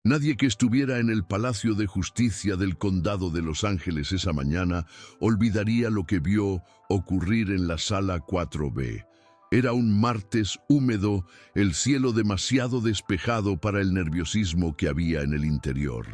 Nadie que estuviera en el Palacio de Justicia del Condado de Los Ángeles esa mañana olvidaría lo que vio ocurrir en la Sala 4B. Era un martes húmedo, el cielo demasiado despejado para el nerviosismo que había en el interior.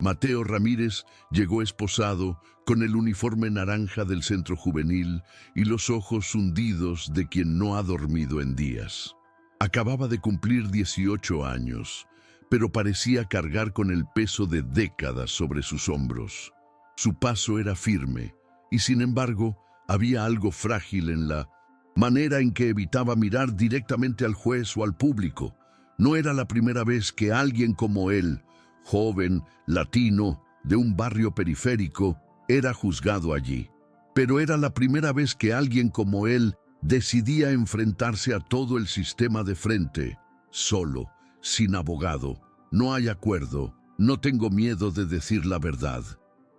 Mateo Ramírez llegó esposado, con el uniforme naranja del centro juvenil y los ojos hundidos de quien no ha dormido en días. Acababa de cumplir 18 años, pero parecía cargar con el peso de décadas sobre sus hombros. Su paso era firme, y sin embargo, había algo frágil en la manera en que evitaba mirar directamente al juez o al público. No era la primera vez que alguien como él, joven, latino, de un barrio periférico, era juzgado allí. Pero era la primera vez que alguien como él decidía enfrentarse a todo el sistema de frente, solo, sin abogado. No hay acuerdo, no tengo miedo de decir la verdad.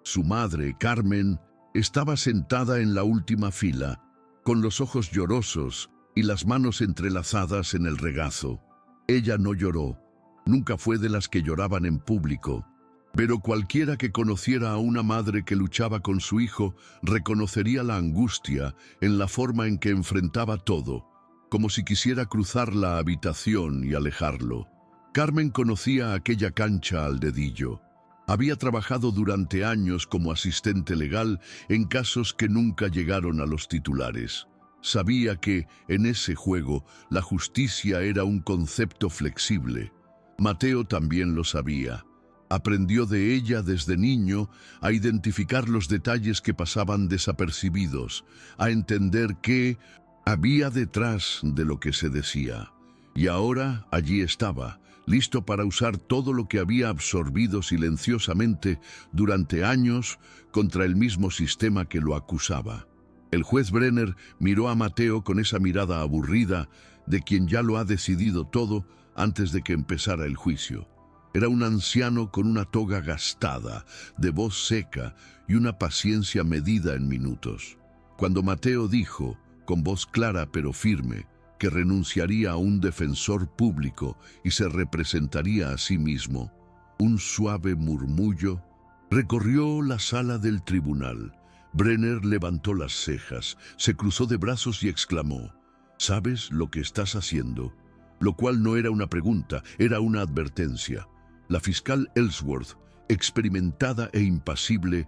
Su madre, Carmen, estaba sentada en la última fila, con los ojos llorosos y las manos entrelazadas en el regazo. Ella no lloró, nunca fue de las que lloraban en público, pero cualquiera que conociera a una madre que luchaba con su hijo reconocería la angustia en la forma en que enfrentaba todo, como si quisiera cruzar la habitación y alejarlo. Carmen conocía aquella cancha al dedillo. Había trabajado durante años como asistente legal en casos que nunca llegaron a los titulares. Sabía que, en ese juego, la justicia era un concepto flexible. Mateo también lo sabía. Aprendió de ella desde niño a identificar los detalles que pasaban desapercibidos, a entender qué había detrás de lo que se decía. Y ahora allí estaba, listo para usar todo lo que había absorbido silenciosamente durante años contra el mismo sistema que lo acusaba. El juez Brenner miró a Mateo con esa mirada aburrida de quien ya lo ha decidido todo antes de que empezara el juicio. Era un anciano con una toga gastada, de voz seca y una paciencia medida en minutos. Cuando Mateo dijo, con voz clara pero firme, que renunciaría a un defensor público y se representaría a sí mismo, un suave murmullo recorrió la sala del tribunal. Brenner levantó las cejas, se cruzó de brazos y exclamó, «¿Sabes lo que estás haciendo?», lo cual no era una pregunta, era una advertencia. La fiscal Ellsworth, experimentada e impasible,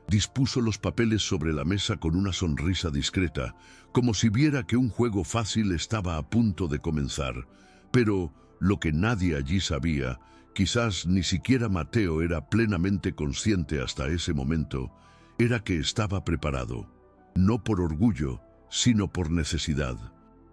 dispuso los papeles sobre la mesa con una sonrisa discreta, como si viera que un juego fácil estaba a punto de comenzar. Pero lo que nadie allí sabía, quizás ni siquiera Mateo era plenamente consciente hasta ese momento, era que estaba preparado, no por orgullo, sino por necesidad.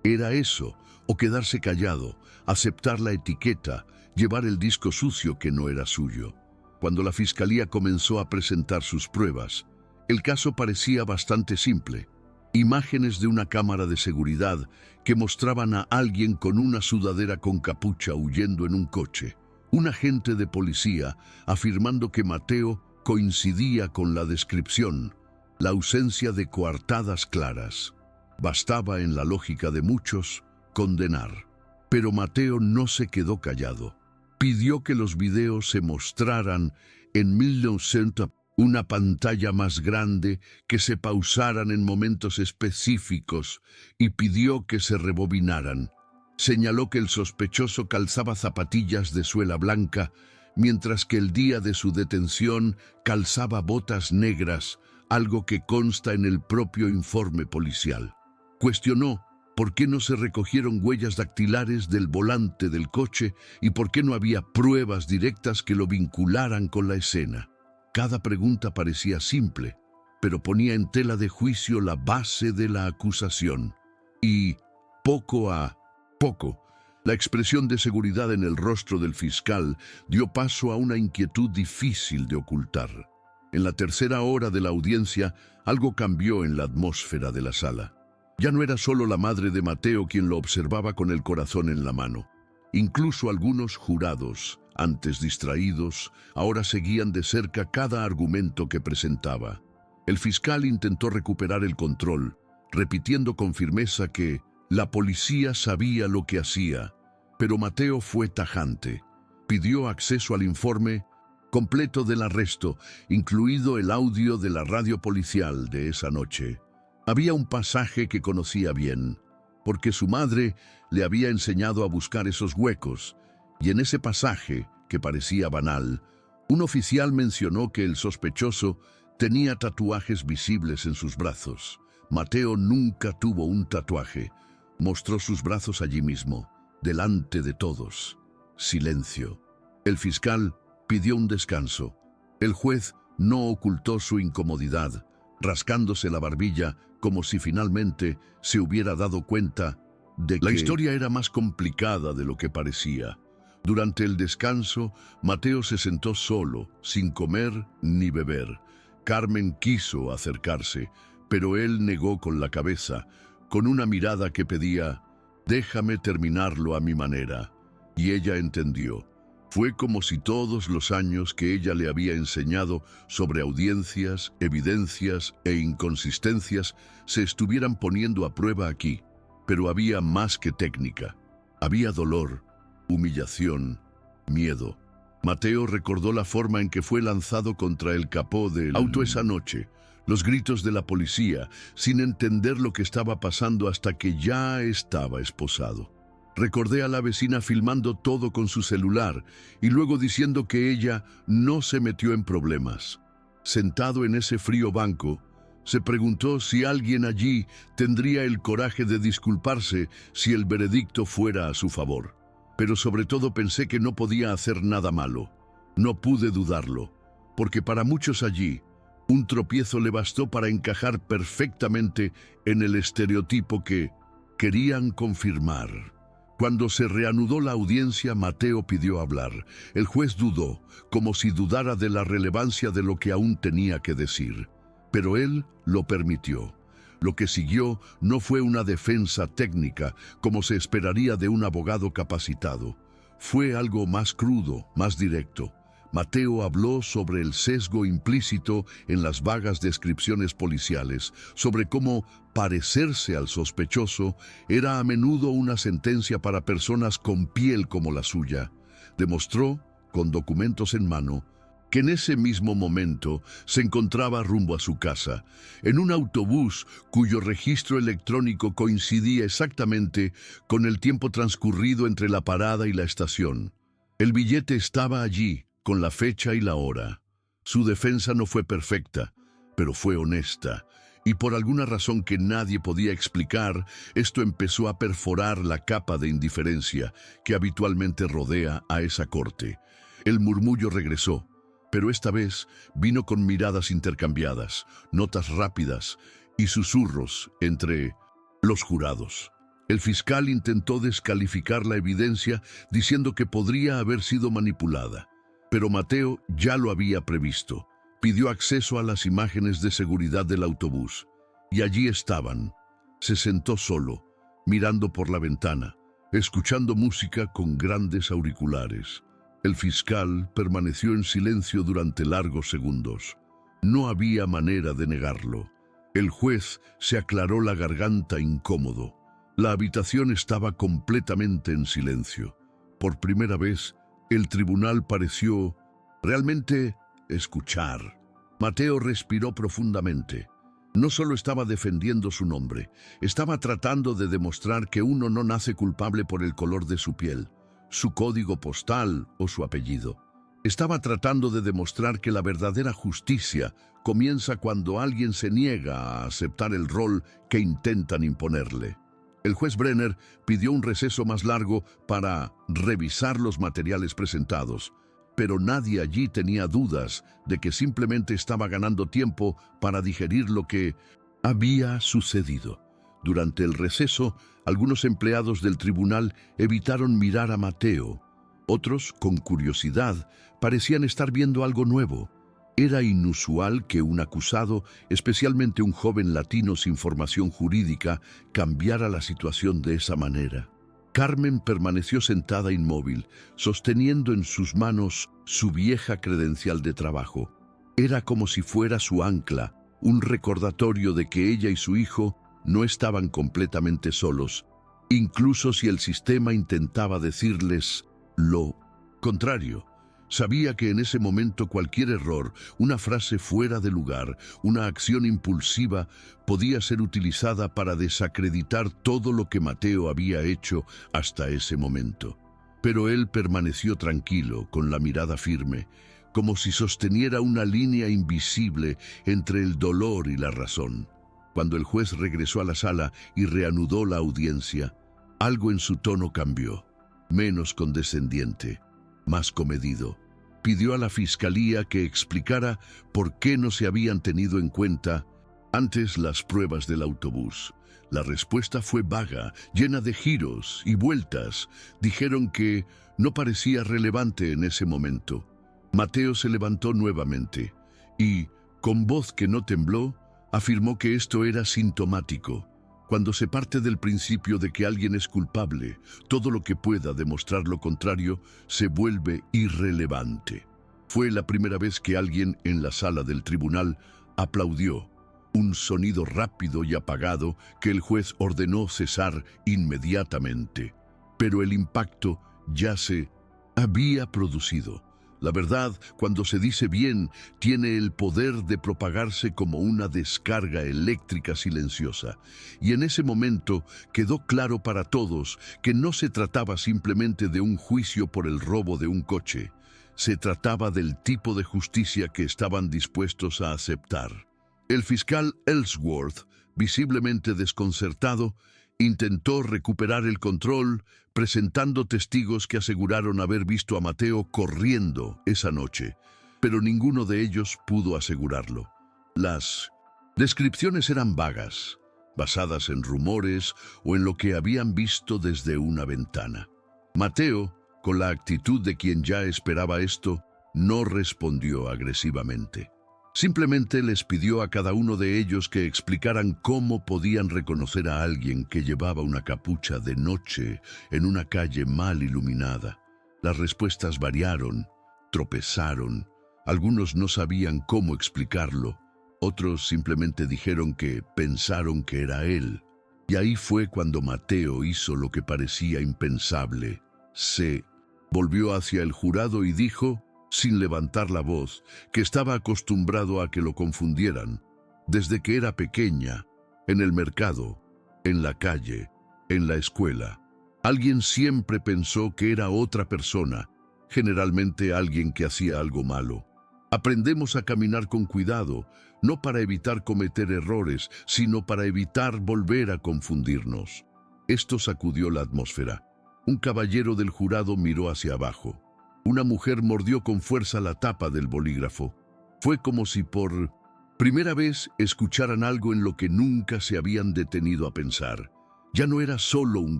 Era eso, o quedarse callado, aceptar la etiqueta, llevar el disco sucio que no era suyo. Cuando la fiscalía comenzó a presentar sus pruebas, el caso parecía bastante simple. Imágenes de una cámara de seguridad que mostraban a alguien con una sudadera con capucha huyendo en un coche. Un agente de policía afirmando que Mateo coincidía con la descripción, la ausencia de coartadas claras. Bastaba, en la lógica de muchos, condenar. Pero Mateo no se quedó callado. Pidió que los videos se mostraran en 1900, una pantalla más grande, que se pausaran en momentos específicos y pidió que se rebobinaran. Señaló que el sospechoso calzaba zapatillas de suela blanca, mientras que el día de su detención calzaba botas negras, algo que consta en el propio informe policial. Cuestionó por qué no se recogieron huellas dactilares del volante del coche y por qué no había pruebas directas que lo vincularan con la escena. Cada pregunta parecía simple, pero ponía en tela de juicio la base de la acusación. Y, poco a poco, la expresión de seguridad en el rostro del fiscal dio paso a una inquietud difícil de ocultar. En la tercera hora de la audiencia, algo cambió en la atmósfera de la sala. Ya no era solo la madre de Mateo quien lo observaba con el corazón en la mano. Incluso algunos jurados, antes distraídos, ahora seguían de cerca cada argumento que presentaba. El fiscal intentó recuperar el control, repitiendo con firmeza que la policía sabía lo que hacía, pero Mateo fue tajante. pidió acceso al informe completo del arresto, incluido el audio de la radio policial de esa noche. Había un pasaje que conocía bien, porque su madre le había enseñado a buscar esos huecos, y en ese pasaje, que parecía banal, un oficial mencionó que el sospechoso tenía tatuajes visibles en sus brazos. Mateo nunca tuvo un tatuaje. Mostró sus brazos allí mismo, delante de todos. Silencio. El fiscal pidió un descanso. El juez no ocultó su incomodidad, rascándose la barbilla como si finalmente se hubiera dado cuenta de que la historia era más complicada de lo que parecía. Durante el descanso, Mateo se sentó solo, sin comer ni beber. Carmen quiso acercarse, pero él negó con la cabeza, con una mirada que pedía, «Déjame terminarlo a mi manera». Y ella entendió. Fue como si todos los años que ella le había enseñado sobre audiencias, evidencias e inconsistencias se estuvieran poniendo a prueba aquí. Pero había más que técnica. Había dolor, humillación, miedo. Mateo recordó la forma en que fue lanzado contra el capó del auto esa noche, los gritos de la policía, sin entender lo que estaba pasando hasta que ya estaba esposado. Recordé a la vecina filmando todo con su celular y luego diciendo que ella no se metió en problemas. Sentado en ese frío banco, se preguntó si alguien allí tendría el coraje de disculparse si el veredicto fuera a su favor. Pero sobre todo pensé que no podía hacer nada malo. No pude dudarlo, porque para muchos allí, un tropiezo le bastó para encajar perfectamente en el estereotipo que querían confirmar. Cuando se reanudó la audiencia, Mateo pidió hablar. El juez dudó, como si dudara de la relevancia de lo que aún tenía que decir. Pero él lo permitió. Lo que siguió no fue una defensa técnica, como se esperaría de un abogado capacitado. Fue algo más crudo, más directo. Mateo habló sobre el sesgo implícito en las vagas descripciones policiales, sobre cómo parecerse al sospechoso era a menudo una sentencia para personas con piel como la suya. Demostró, con documentos en mano, que en ese mismo momento se encontraba rumbo a su casa, en un autobús cuyo registro electrónico coincidía exactamente con el tiempo transcurrido entre la parada y la estación. El billete estaba allí, con la fecha y la hora. Su defensa no fue perfecta, pero fue honesta, y por alguna razón que nadie podía explicar, esto empezó a perforar la capa de indiferencia que habitualmente rodea a esa corte. El murmullo regresó, pero esta vez vino con miradas intercambiadas, notas rápidas y susurros entre los jurados. El fiscal intentó descalificar la evidencia diciendo que podría haber sido manipulada. Pero Mateo ya lo había previsto. Pidió acceso a las imágenes de seguridad del autobús. Y allí estaban. Se sentó solo, mirando por la ventana, escuchando música con grandes auriculares. El fiscal permaneció en silencio durante largos segundos. No había manera de negarlo. El juez se aclaró la garganta incómodo. La habitación estaba completamente en silencio. Por primera vez, el tribunal pareció realmente escuchar. Mateo respiró profundamente. No solo estaba defendiendo su nombre, estaba tratando de demostrar que uno no nace culpable por el color de su piel, su código postal o su apellido. Estaba tratando de demostrar que la verdadera justicia comienza cuando alguien se niega a aceptar el rol que intentan imponerle. El juez Brenner pidió un receso más largo para revisar los materiales presentados, pero nadie allí tenía dudas de que simplemente estaba ganando tiempo para digerir lo que había sucedido. Durante el receso, algunos empleados del tribunal evitaron mirar a Mateo. Otros, con curiosidad, parecían estar viendo algo nuevo. Era inusual que un acusado, especialmente un joven latino sin formación jurídica, cambiara la situación de esa manera. Carmen permaneció sentada inmóvil, sosteniendo en sus manos su vieja credencial de trabajo. Era como si fuera su ancla, un recordatorio de que ella y su hijo no estaban completamente solos, incluso si el sistema intentaba decirles lo contrario. Sabía que en ese momento cualquier error, una frase fuera de lugar, una acción impulsiva, podía ser utilizada para desacreditar todo lo que Mateo había hecho hasta ese momento. Pero él permaneció tranquilo, con la mirada firme, como si sosteniera una línea invisible entre el dolor y la razón. Cuando el juez regresó a la sala y reanudó la audiencia, algo en su tono cambió, menos condescendiente, más comedido. Pidió a la fiscalía que explicara por qué no se habían tenido en cuenta antes las pruebas del autobús. La respuesta fue vaga, llena de giros y vueltas. Dijeron que no parecía relevante en ese momento. Mateo se levantó nuevamente y, con voz que no tembló, afirmó que esto era sintomático. Cuando se parte del principio de que alguien es culpable, todo lo que pueda demostrar lo contrario se vuelve irrelevante. Fue la primera vez que alguien en la sala del tribunal aplaudió, un sonido rápido y apagado que el juez ordenó cesar inmediatamente. Pero el impacto ya se había producido. La verdad, cuando se dice bien, tiene el poder de propagarse como una descarga eléctrica silenciosa. Y en ese momento quedó claro para todos que no se trataba simplemente de un juicio por el robo de un coche. Se trataba del tipo de justicia que estaban dispuestos a aceptar. El fiscal Ellsworth, visiblemente desconcertado, intentó recuperar el control, presentando testigos que aseguraron haber visto a Mateo corriendo esa noche, pero ninguno de ellos pudo asegurarlo. Las descripciones eran vagas, basadas en rumores o en lo que habían visto desde una ventana. Mateo, con la actitud de quien ya esperaba esto, no respondió agresivamente. Simplemente les pidió a cada uno de ellos que explicaran cómo podían reconocer a alguien que llevaba una capucha de noche en una calle mal iluminada. Las respuestas variaron, tropezaron. Algunos no sabían cómo explicarlo. Otros simplemente dijeron que pensaron que era él. Y ahí fue cuando Mateo hizo lo que parecía impensable. Se volvió hacia el jurado y dijo, sin levantar la voz, que estaba acostumbrado a que lo confundieran. Desde que era pequeña, en el mercado, en la calle, en la escuela, alguien siempre pensó que era otra persona, generalmente alguien que hacía algo malo. Aprendemos a caminar con cuidado, no para evitar cometer errores, sino para evitar volver a confundirnos. Esto sacudió la atmósfera. Un caballero del jurado miró hacia abajo. Una mujer mordió con fuerza la tapa del bolígrafo. Fue como si por primera vez escucharan algo en lo que nunca se habían detenido a pensar. Ya no era solo un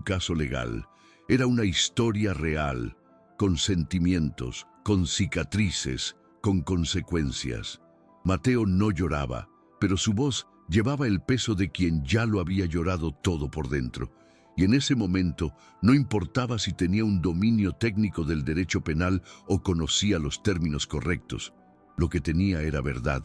caso legal, era una historia real, con sentimientos, con cicatrices, con consecuencias. Mateo no lloraba, pero su voz llevaba el peso de quien ya lo había llorado todo por dentro. Y en ese momento no importaba si tenía un dominio técnico del derecho penal o conocía los términos correctos. Lo que tenía era verdad,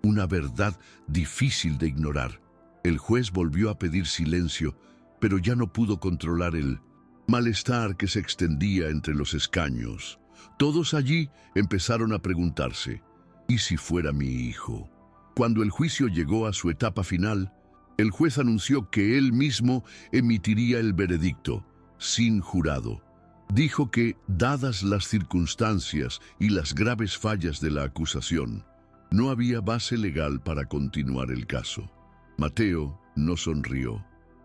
una verdad difícil de ignorar. El juez volvió a pedir silencio, pero ya no pudo controlar el malestar que se extendía entre los escaños. Todos allí empezaron a preguntarse, ¿y si fuera mi hijo? Cuando el juicio llegó a su etapa final, el juez anunció que él mismo emitiría el veredicto, sin jurado. Dijo que, dadas las circunstancias y las graves fallas de la acusación, no había base legal para continuar el caso. Mateo no sonrió,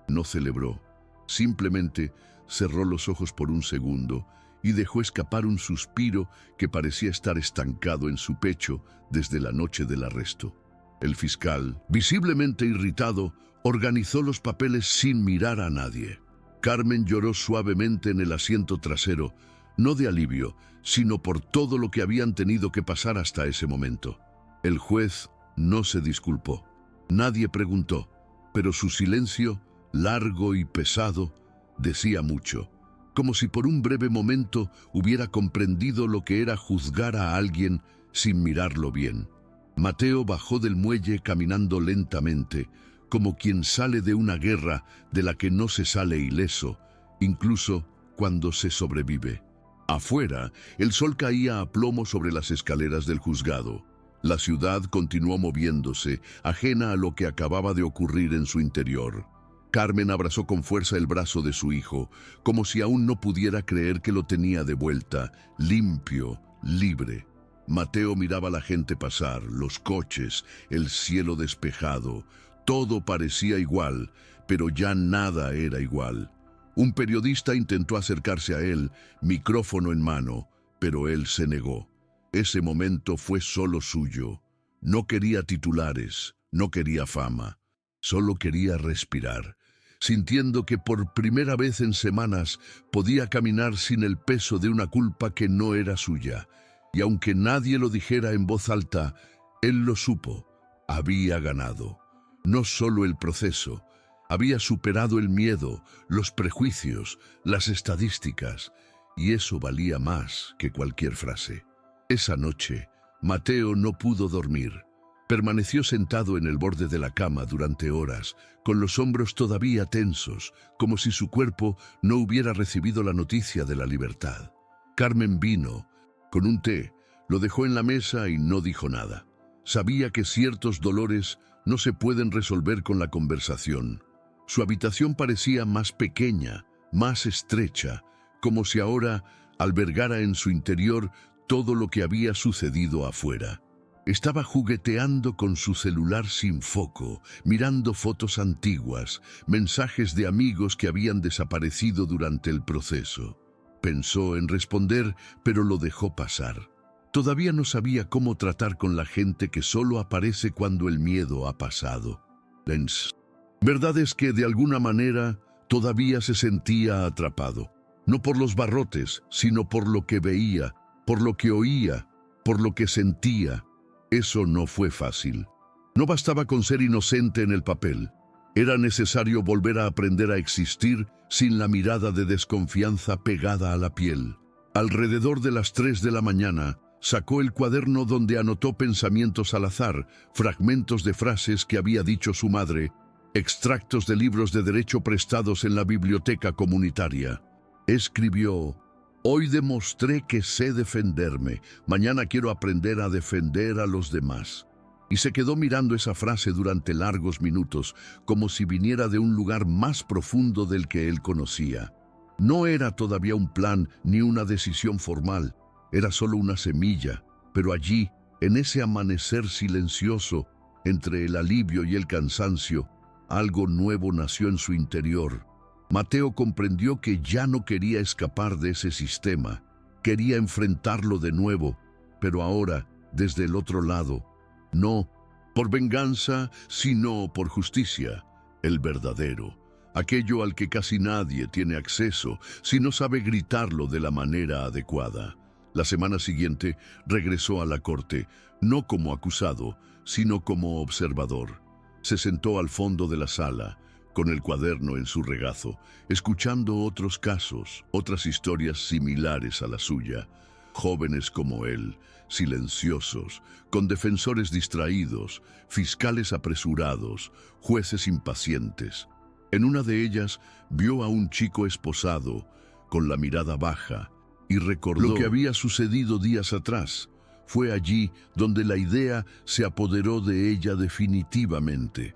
no celebró. Simplemente cerró los ojos por un segundo y dejó escapar un suspiro que parecía estar estancado en su pecho desde la noche del arresto. El fiscal, visiblemente irritado, organizó los papeles sin mirar a nadie. Carmen lloró suavemente en el asiento trasero, no de alivio, sino por todo lo que habían tenido que pasar hasta ese momento. El juez no se disculpó. Nadie preguntó, pero su silencio, largo y pesado, decía mucho, como si por un breve momento hubiera comprendido lo que era juzgar a alguien sin mirarlo bien. Mateo bajó del muelle caminando lentamente, como quien sale de una guerra de la que no se sale ileso, incluso cuando se sobrevive. Afuera, el sol caía a plomo sobre las escaleras del juzgado. La ciudad continuó moviéndose, ajena a lo que acababa de ocurrir en su interior. Carmen abrazó con fuerza el brazo de su hijo, como si aún no pudiera creer que lo tenía de vuelta, limpio, libre. Mateo miraba a la gente pasar, los coches, el cielo despejado. Todo parecía igual, pero ya nada era igual. Un periodista intentó acercarse a él, micrófono en mano, pero él se negó. Ese momento fue solo suyo. No quería titulares, no quería fama. Solo quería respirar, sintiendo que por primera vez en semanas podía caminar sin el peso de una culpa que no era suya. Y aunque nadie lo dijera en voz alta, él lo supo. Había ganado. No solo el proceso, había superado el miedo, los prejuicios, las estadísticas, y eso valía más que cualquier frase. Esa noche, Mateo no pudo dormir. Permaneció sentado en el borde de la cama durante horas, con los hombros todavía tensos, como si su cuerpo no hubiera recibido la noticia de la libertad. Carmen vino, con un té, lo dejó en la mesa y no dijo nada. Sabía que ciertos dolores no se pueden resolver con la conversación. Su habitación parecía más pequeña, más estrecha, como si ahora albergara en su interior todo lo que había sucedido afuera. Estaba jugueteando con su celular sin foco, mirando fotos antiguas, mensajes de amigos que habían desaparecido durante el proceso. Pensó en responder, pero lo dejó pasar. Todavía no sabía cómo tratar con la gente que solo aparece cuando el miedo ha pasado. Verdad es que de alguna manera todavía se sentía atrapado, no por los barrotes, sino por lo que veía, por lo que oía, por lo que sentía. Eso no fue fácil. No bastaba con ser inocente en el papel. Era necesario volver a aprender a existir sin la mirada de desconfianza pegada a la piel. Alrededor de las 3 de la mañana, sacó el cuaderno donde anotó pensamientos al azar, fragmentos de frases que había dicho su madre, extractos de libros de derecho prestados en la biblioteca comunitaria. Escribió: «Hoy demostré que sé defenderme. Mañana quiero aprender a defender a los demás». Y se quedó mirando esa frase durante largos minutos, como si viniera de un lugar más profundo del que él conocía. No era todavía un plan ni una decisión formal. Era solo una semilla, pero allí, en ese amanecer silencioso, entre el alivio y el cansancio, algo nuevo nació en su interior. Mateo comprendió que ya no quería escapar de ese sistema, quería enfrentarlo de nuevo, pero ahora, desde el otro lado, no por venganza, sino por justicia, el verdadero, aquello al que casi nadie tiene acceso si no sabe gritarlo de la manera adecuada. La semana siguiente regresó a la corte, no como acusado, sino como observador. Se sentó al fondo de la sala, con el cuaderno en su regazo, escuchando otros casos, otras historias similares a la suya. Jóvenes como él, silenciosos, con defensores distraídos, fiscales apresurados, jueces impacientes. En una de ellas vio a un chico esposado, con la mirada baja, y recordó lo que había sucedido días atrás. Fue allí donde la idea se apoderó de ella definitivamente.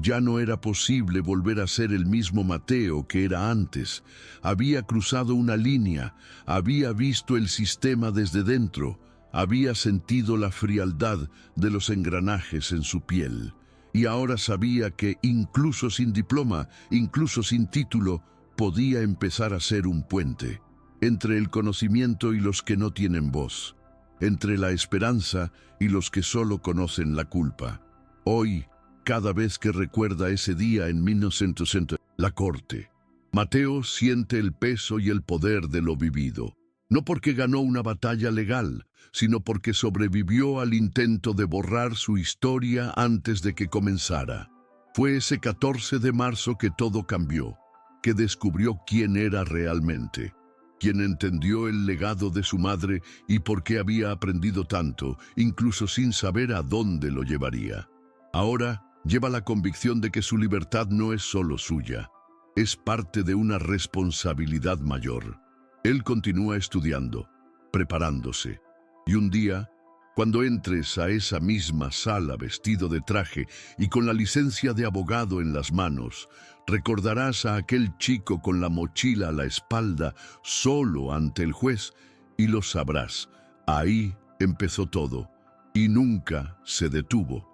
Ya no era posible volver a ser el mismo Mateo que era antes. Había cruzado una línea, había visto el sistema desde dentro, había sentido la frialdad de los engranajes en su piel. Y ahora sabía que incluso sin diploma, incluso sin título, podía empezar a ser un puente entre el conocimiento y los que no tienen voz, entre la esperanza y los que solo conocen la culpa. Hoy, cada vez que recuerda ese día en 1960, la corte, Mateo siente el peso y el poder de lo vivido. No porque ganó una batalla legal, sino porque sobrevivió al intento de borrar su historia antes de que comenzara. Fue ese 14 de marzo que todo cambió, que descubrió quién era realmente, quien entendió el legado de su madre y por qué había aprendido tanto, incluso sin saber a dónde lo llevaría. Ahora lleva la convicción de que su libertad no es solo suya, es parte de una responsabilidad mayor. Él continúa estudiando, preparándose. Y un día, cuando entres a esa misma sala vestido de traje y con la licencia de abogado en las manos, recordarás a aquel chico con la mochila a la espalda, solo ante el juez, y lo sabrás. Ahí empezó todo, y nunca se detuvo.